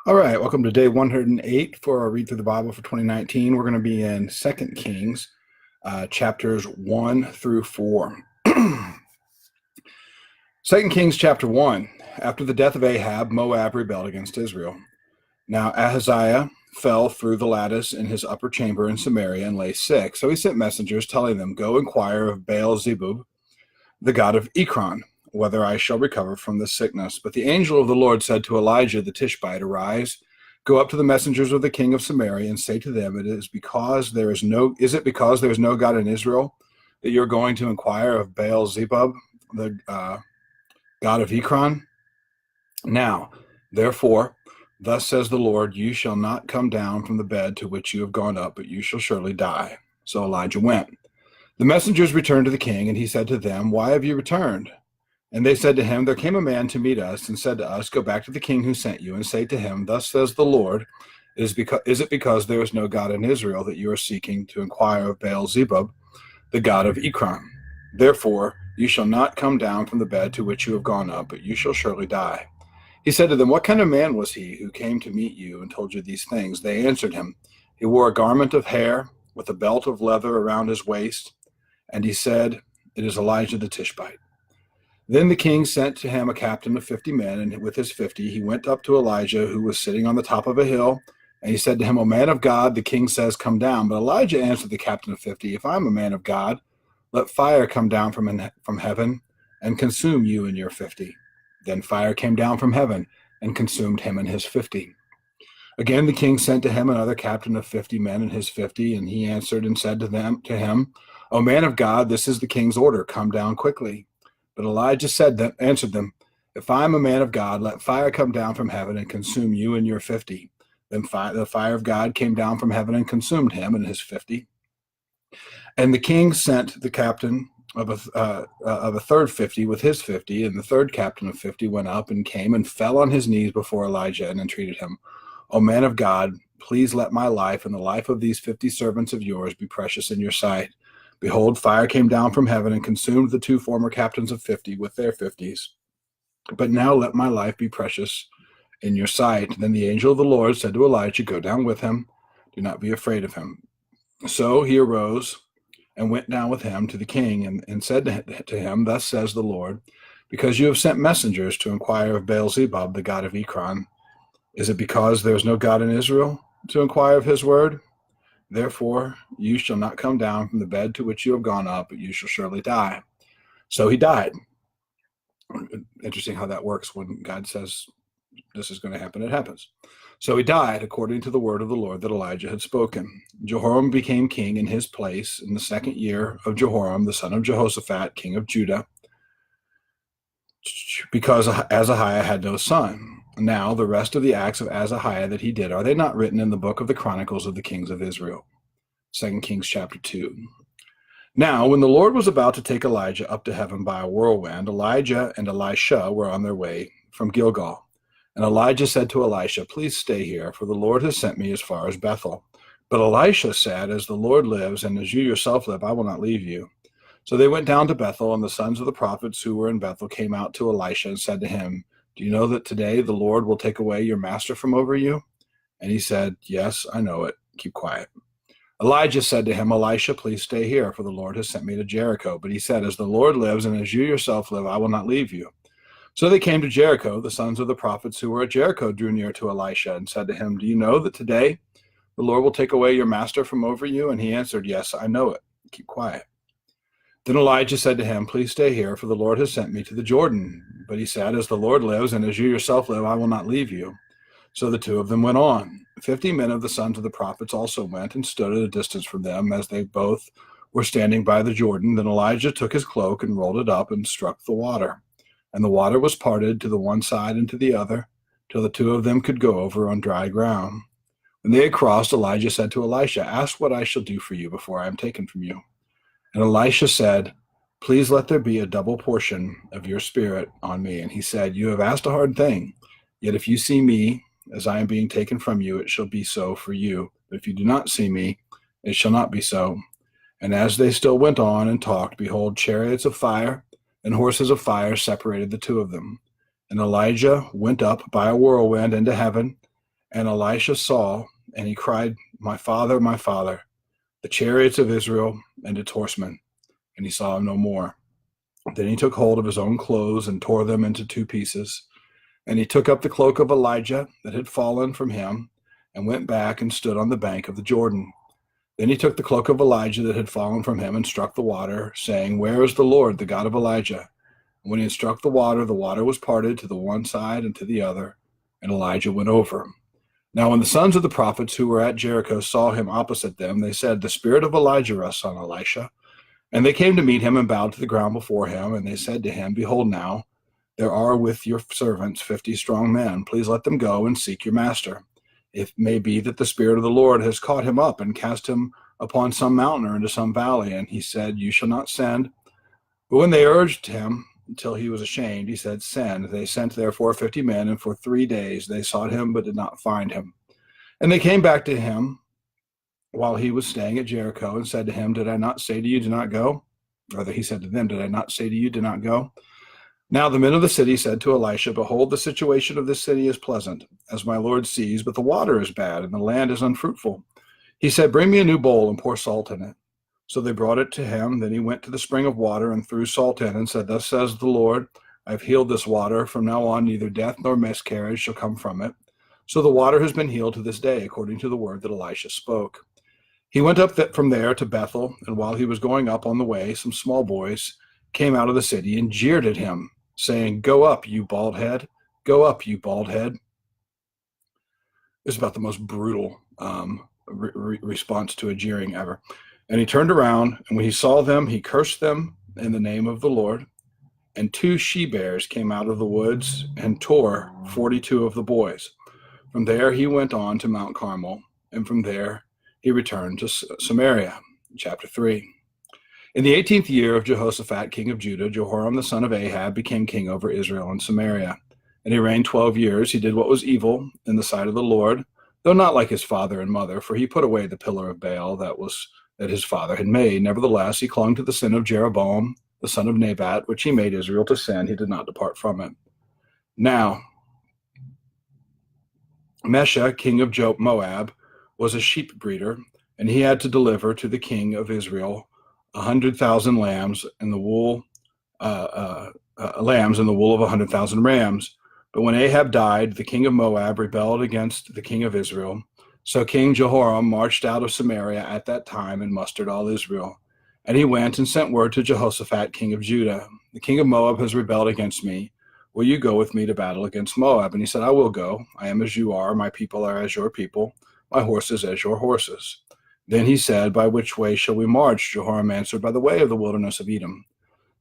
All right, welcome to day 108 for our read through the Bible for 2019. We're going to be in 2 Kings, chapters 1 through 4. 2 Kings chapter 1. After the death of Ahab, Moab rebelled against Israel. Now Ahaziah fell through the lattice in his upper chamber in Samaria and lay sick. So he sent messengers telling them, "Go inquire of Baal-zebub, the god of Ekron, whether I shall recover from this sickness." But the angel of the Lord said to Elijah the Tishbite, "Arise, go up to the messengers of the king of Samaria and say to them, is it because there is no God in Israel that you're going to inquire of Baal-zebub, the god of Ekron? Now, therefore, thus says the Lord, you shall not come down from the bed to which you have gone up, but you shall surely die." So Elijah went. The messengers returned to the king, and he said to them, "Why have you returned?" And they said to him, "There came a man to meet us and said to us, 'Go back to the king who sent you and say to him, Thus says the Lord, is it because there is no God in Israel that you are seeking to inquire of Baal-zebub, the god of Ekron? Therefore you shall not come down from the bed to which you have gone up, but you shall surely die.'" He said to them, "What kind of man was he who came to meet you and told you these things?" They answered him, "He wore a garment of hair with a belt of leather around his waist." And he said, "It is Elijah the Tishbite." Then the king sent to him a captain of 50 men, and with his 50 he went up to Elijah, who was sitting on the top of a hill. And he said to him, "O man of God, the king says, come down." But Elijah answered the captain of 50, "If I am a man of God, let fire come down from heaven and consume you and your 50. Then fire came down from heaven and consumed him and his 50. Again the king sent to him another captain of 50 men and his 50, and he answered and said to him, "O man of God, this is the king's order, come down quickly." But Elijah answered them, "If I am a man of God, let fire come down from heaven and consume you and your 50. Then the fire of God came down from heaven and consumed him and his 50. And the king sent the captain of a third 50 with his 50, and the third captain of 50 went up and came and fell on his knees before Elijah and entreated him, "O man of God, please let my life and the life of these 50 servants of yours be precious in your sight." Behold, fire came down from heaven and consumed the two former captains of 50 with their 50s. But now let my life be precious in your sight. Then the angel of the Lord said to Elijah, "Go down with him. Do not be afraid of him." So he arose and went down with him to the king and said to him, "Thus says the Lord, because you have sent messengers to inquire of Baal-zebub, the god of Ekron, is it because there is no God in Israel to inquire of his word? Therefore you shall not come down from the bed to which you have gone up, but you shall surely die." So he died. Interesting how that works. When God says this is going to happen, it happens. So he died according to the word of the Lord that Elijah had spoken. Jehoram became king in his place in the second year of Jehoram, the son of Jehoshaphat, king of Judah, because Ahaziah had no son. Now the rest of the acts of Ahaziah that he did, are they not written in the book of the Chronicles of the kings of Israel? 2 Kings chapter 2. Now, when the Lord was about to take Elijah up to heaven by a whirlwind, Elijah and Elisha were on their way from Gilgal. And Elijah said to Elisha, "Please stay here, for the Lord has sent me as far as Bethel." But Elisha said, "As the Lord lives, and as you yourself live, I will not leave you." So they went down to Bethel, and the sons of the prophets who were in Bethel came out to Elisha and said to him, "Do you know that today the Lord will take away your master from over you?" And he said, "Yes, I know it. Keep quiet." Elijah said to him, "Elisha, please stay here, for the Lord has sent me to Jericho." But he said, "As the Lord lives, and as you yourself live, I will not leave you." So they came to Jericho. The sons of the prophets who were at Jericho drew near to Elisha and said to him, "Do you know that today the Lord will take away your master from over you?" And he answered, "Yes, I know it. Keep quiet." Then Elijah said to him, "Please stay here, for the Lord has sent me to the Jordan." But he said, "As the Lord lives, and as you yourself live, I will not leave you." So the two of them went on. 50 men of the sons of the prophets also went and stood at a distance from them, as they both were standing by the Jordan. Then Elijah took his cloak and rolled it up and struck the water. And the water was parted to the one side and to the other, till the two of them could go over on dry ground. When they had crossed, Elijah said to Elisha, "Ask what I shall do for you before I am taken from you." And Elisha said, "Please let there be a double portion of your spirit on me." And he said, "You have asked a hard thing. Yet if you see me as I am being taken from you, it shall be so for you. But if you do not see me, it shall not be so." And as they still went on and talked, behold, chariots of fire and horses of fire separated the two of them. And Elijah went up by a whirlwind into heaven And Elisha saw, and he cried, my father, the chariots of Israel and its horsemen. And he saw him no more. Then he took hold of his own clothes and tore them into two pieces. And he took up the cloak of Elijah that had fallen from him and went back and stood on the bank of the Jordan. Then he took the cloak of Elijah that had fallen from him and struck the water, saying, where is the Lord, the God of Elijah? And when he had struck the water was parted to the one side and to the other, and Elijah went over. Now when the sons of the prophets who were at Jericho saw him opposite them, they said, the spirit of Elijah rests on Elisha. And they came to meet him and bowed to the ground before him. And they said to him, behold now, there are with your servants 50 strong men. Please let them go and seek your master. It may be that the Spirit of the Lord has caught him up and cast him upon some mountain or into some valley. And he said, you shall not send. But when they urged him until he was ashamed, he said, send. They sent therefore 50 men, and for 3 days they sought him, but did not find him. And they came back to him while he was staying at Jericho and said to him, did I not say to you, do not go? Or he said to them, did I not say to you, do not go? Now the men of the city said to Elisha, behold, the situation of this city is pleasant, as my Lord sees, but the water is bad, and the land is unfruitful. He said, bring me a new bowl and pour salt in it. So they brought it to him. Then he went to the spring of water and threw salt in and said, thus says the Lord, I have healed this water. From now on, neither death nor miscarriage shall come from it. So the water has been healed to this day, according to the word that Elisha spoke. He went up from there to Bethel, and while he was going up on the way, some small boys came out of the city and jeered at him, saying, go up, you bald head. Go up, you bald head. It's about the most brutal response to a jeering ever. And he turned around, and when he saw them, he cursed them in the name of the Lord. And 2 she-bears came out of the woods and tore 42 of the boys. From there he went on to Mount Carmel, and from there he returned to Samaria. Chapter 3. In the 18th year of Jehoshaphat, king of Judah, Jehoram the son of Ahab became king over Israel and Samaria. And he reigned 12 years. He did what was evil in the sight of the Lord, though not like his father and mother, for he put away the pillar of Baal that his father had made. Nevertheless, he clung to the sin of Jeroboam, the son of Nebat, which he made Israel to sin. He did not depart from it. Now, Mesha, king of Moab, was a sheep breeder, and he had to deliver to the king of Israel 100,000 lambs and the wool of 100,000 rams. But when Ahab died, the king of Moab rebelled against the king of Israel. So King Jehoram marched out of Samaria at that time and mustered all Israel. And he went and sent word to Jehoshaphat, king of Judah, the king of Moab has rebelled against me. Will you go with me to battle against Moab? And he said, I will go. I am as you are. My people are as your people. My horses as your horses. Then he said, by which way shall we march? Jehoram answered, by the way of the wilderness of Edom.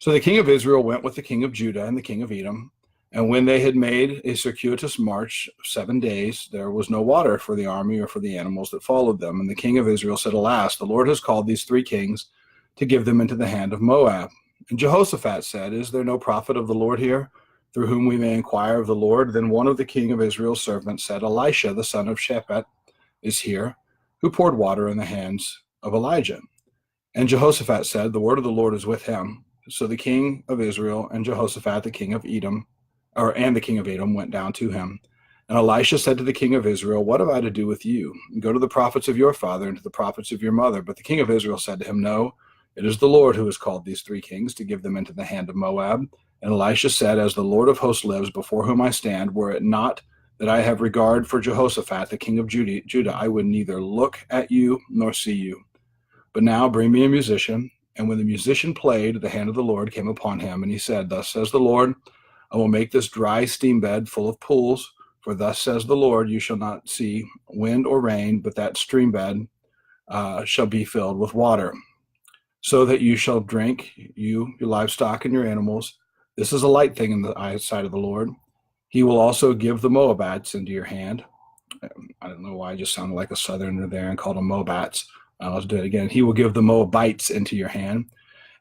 So the king of Israel went with the king of Judah and the king of Edom. And when they had made a circuitous march 7 days, there was no water for the army or for the animals that followed them. And the king of Israel said, alas, the Lord has called these 3 kings to give them into the hand of Moab. And Jehoshaphat said, is there no prophet of the Lord here, through whom we may inquire of the Lord? Then one of the king of Israel's servants said, Elisha, the son of Shaphat, is here, who poured water in the hands of Elijah. And Jehoshaphat said, the word of the Lord is with him. So the king of Israel and Jehoshaphat, the king of Edom, went down to him. And Elisha said to the king of Israel, what have I to do with you? Go to the prophets of your father and to the prophets of your mother. But the king of Israel said to him, no, it is the Lord who has called these 3 kings to give them into the hand of Moab. And Elisha said, as the Lord of hosts lives, before whom I stand, were it not that I have regard for Jehoshaphat, the king of Judah, I would neither look at you nor see you. But now bring me a musician. And when the musician played, the hand of the Lord came upon him. And he said, thus says the Lord, I will make this dry steam bed full of pools. For thus says the Lord, you shall not see wind or rain, but that stream bed shall be filled with water, so that you shall drink, you, your livestock, and your animals. This is a light thing in the eyesight of the Lord. He will also give the Moabites into your hand. I don't know why I just sounded like a southerner there and called them Moabites. Let's do it again. He will give the Moabites into your hand.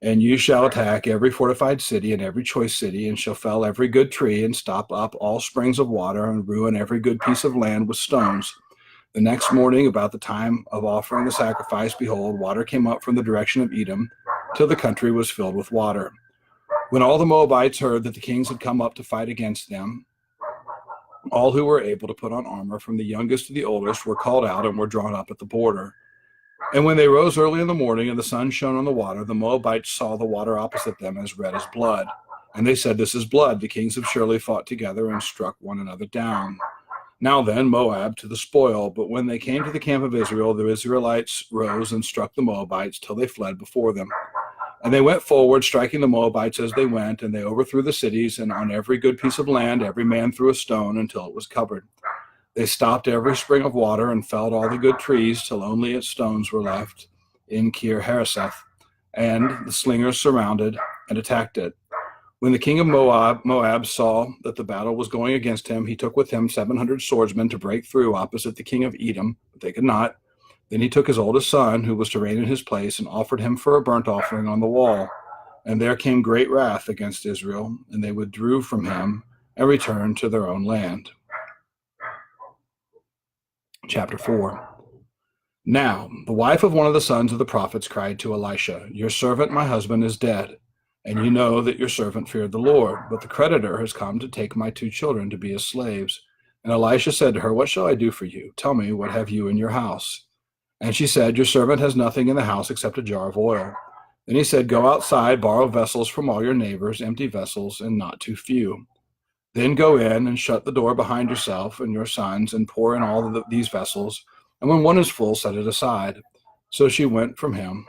And you shall attack every fortified city and every choice city, and shall fell every good tree, and stop up all springs of water, and ruin every good piece of land with stones. The next morning, about the time of offering the sacrifice, behold, water came up from the direction of Edom, till the country was filled with water. When all the Moabites heard that the kings had come up to fight against them, All who were able to put on armor, from the youngest to the oldest, were called out and were drawn up at the border. And when they rose early in the morning and the sun shone on the water, the Moabites saw the water opposite them as red as blood. And they said, "This is blood. The kings have surely fought together and struck one another down. Now then, Moab to the spoil." But when they came to the camp of Israel, the Israelites rose and struck the Moabites till they fled before them. And they went forward, striking the Moabites as they went, and they overthrew the cities, and on every good piece of land every man threw a stone until it was covered. They stopped every spring of water and felled all the good trees till only its stones were left in Kir Hareseth, and the slingers surrounded and attacked it. When the king of Moab saw that the battle was going against him, he took with him 700 swordsmen to break through opposite the king of Edom, but they could not. Then he took his oldest son, who was to reign in his place, and offered him for a burnt offering on the wall. And there came great wrath against Israel, and they withdrew from him and returned to their own land. Chapter 4. Now, the wife of one of the sons of the prophets cried to Elisha, "Your servant, my husband, is dead, and you know that your servant feared the Lord, but the creditor has come to take my 2 children to be his slaves." And Elisha said to her, "What shall I do for you? Tell me, what have you in your house?" And she said, "Your servant has nothing in the house except a jar of oil." Then he said, "Go outside, borrow vessels from all your neighbors, empty vessels, and not too few. Then go in and shut the door behind yourself and your sons, and pour in all these vessels. And when one is full, set it aside." So she went from him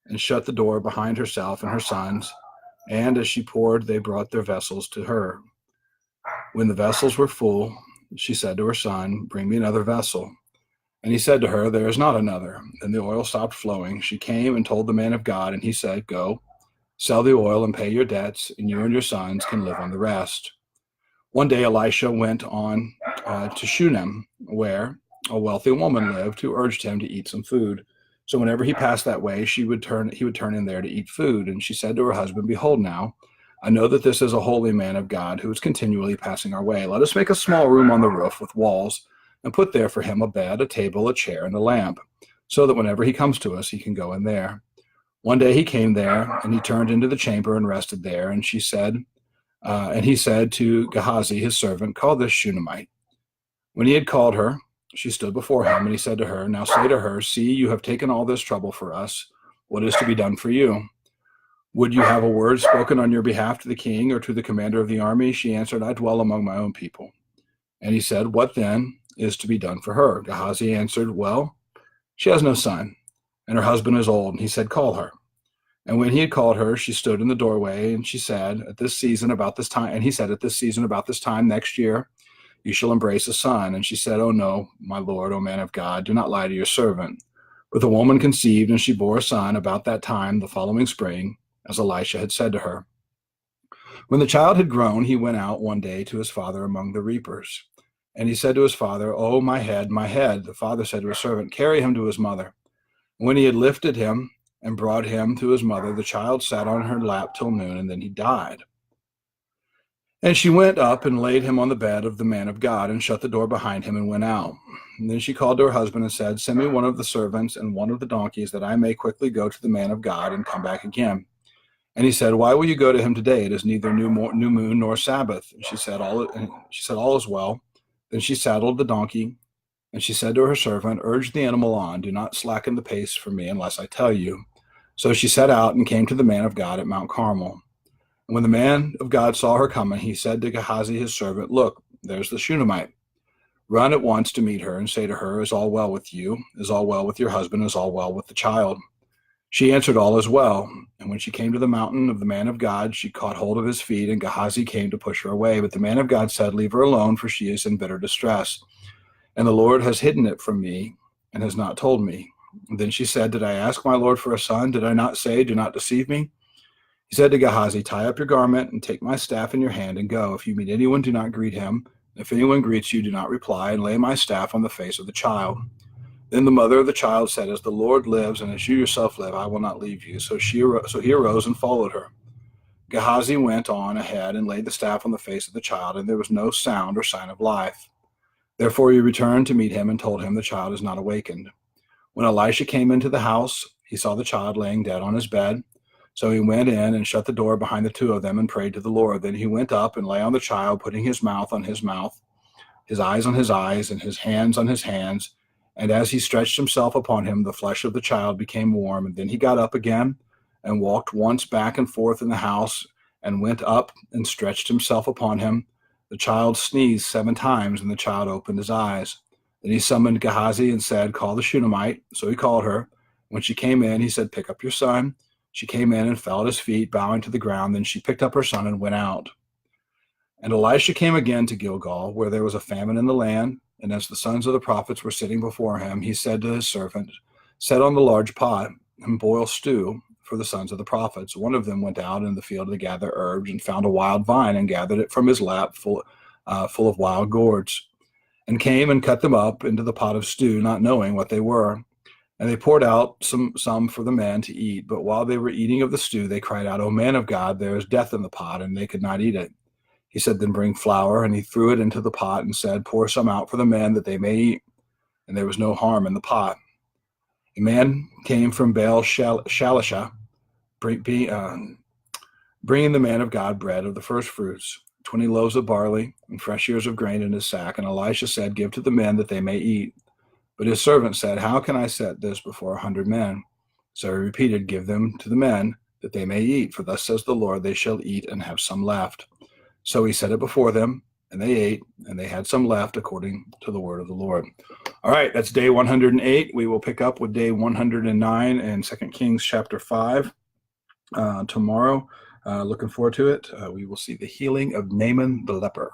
and shut the door behind herself and her sons. And as she poured, they brought their vessels to her. When the vessels were full, she said to her son, "Bring me another vessel." And he said to her, "There is not another." Then the oil stopped flowing. She came and told the man of God, and he said, "Go, sell the oil and pay your debts, and you and your sons can live on the rest." One day Elisha went on to Shunem, where a wealthy woman lived, who urged him to eat some food. So whenever he passed that way, he would turn in there to eat food. And she said to her husband, "Behold now, I know that this is a holy man of God who is continually passing our way. Let us make a small room on the roof with walls, and put there for him a bed, a table, a chair, and a lamp, so that whenever he comes to us, he can go in there." One day he came there, and he turned into the chamber and rested there. And he said to Gehazi, his servant, "Call this Shunammite." When he had called her, she stood before him, and he said to her, "Now say to her, see, you have taken all this trouble for us. What is to be done for you? Would you have a word spoken on your behalf to the king or to the commander of the army?" She answered, "I dwell among my own people." And he said, "What then is to be done for her?" Gehazi answered, "Well, she has no son, and her husband is old." And he said, "Call her." And when he had called her, she stood in the doorway, and she said, "At this season about this time," and he said, "At this season about this time next year, you shall embrace a son." And she said, "Oh no, my lord, O man of God, do not lie to your servant." But the woman conceived, and she bore a son about that time the following spring, as Elisha had said to her. When the child had grown, he went out one day to his father among the reapers. And he said to his father, "Oh, my head, my head." The father said to his servant, "Carry him to his mother." When he had lifted him and brought him to his mother, the child sat on her lap till noon, and then he died. And she went up and laid him on the bed of the man of God, and shut the door behind him, and went out. And then she called to her husband and said, "Send me one of the servants and one of the donkeys, that I may quickly go to the man of God and come back again." And he said, "Why will you go to him today? It is neither new moon nor Sabbath." And she said, "All is well." Then she saddled the donkey, and she said to her servant, "Urge the animal on. Do not slacken the pace for me unless I tell you." So she set out and came to the man of God at Mount Carmel. And when the man of God saw her coming, he said to Gehazi his servant, "Look, there's the Shunammite. Run at once to meet her and say to her, 'Is all well with you? Is all well with your husband? Is all well with the child?'" She answered, "All is well." And when she came to the mountain of the man of God, she caught hold of his feet, and Gehazi came to push her away. But the man of God said, "Leave her alone, for she is in bitter distress. And the Lord has hidden it from me and has not told me." And then she said, "Did I ask my Lord for a son? Did I not say, 'Do not deceive me'?" He said to Gehazi, "Tie up your garment and take my staff in your hand and go. If you meet anyone, do not greet him. If anyone greets you, do not reply, and lay my staff on the face of the child." Then the mother of the child said, "As the Lord lives, and as you yourself live, I will not leave you." So he arose and followed her. Gehazi went on ahead and laid the staff on the face of the child, and there was no sound or sign of life. Therefore he returned to meet him and told him, "The child is not awakened." When Elisha came into the house, he saw the child laying dead on his bed. So he went in and shut the door behind the two of them and prayed to the Lord. Then he went up and lay on the child, putting his mouth on his mouth. his eyes on his eyes, and his hands on his hands. And as he stretched himself upon him, the flesh of the child became warm. And then he got up again and walked once back and forth in the house, and went up and stretched himself upon him. The child sneezed 7 times, and the child opened his eyes. Then he summoned Gehazi and said, "Call the Shunammite." So he called her. When she came in, he said, "Pick up your son." She came in and fell at his feet, bowing to the ground. Then she picked up her son and went out. And Elisha came again to Gilgal, where there was a famine in the land. And as the sons of the prophets were sitting before him, he said to his servant, "Set on the large pot and boil stew for the sons of the prophets." One of them went out in the field to gather herbs and found a wild vine and gathered it from his lap full of wild gourds, and came and cut them up into the pot of stew, not knowing what they were. And they poured out some for the men to eat. But while they were eating of the stew, they cried out, "O man of God, there is death in the pot," and they could not eat it. He said, "Then bring flour," and he threw it into the pot and said, "Pour some out for the men that they may eat." And there was no harm in the pot. A man came from Baal Shalisha, bringing the man of God bread of the first fruits, 20 loaves of barley and fresh ears of grain in his sack. And Elisha said, "Give to the men that they may eat." But his servant said, "How can I set this before 100 men? So he repeated, "Give them to the men that they may eat. For thus says the Lord, they shall eat and have some left." So he set it before them, and they ate, and they had some left according to the word of the Lord. All right, that's day 108. We will pick up with day 109 and 2 Kings chapter 5 tomorrow. Looking forward to it. We will see the healing of Naaman the leper.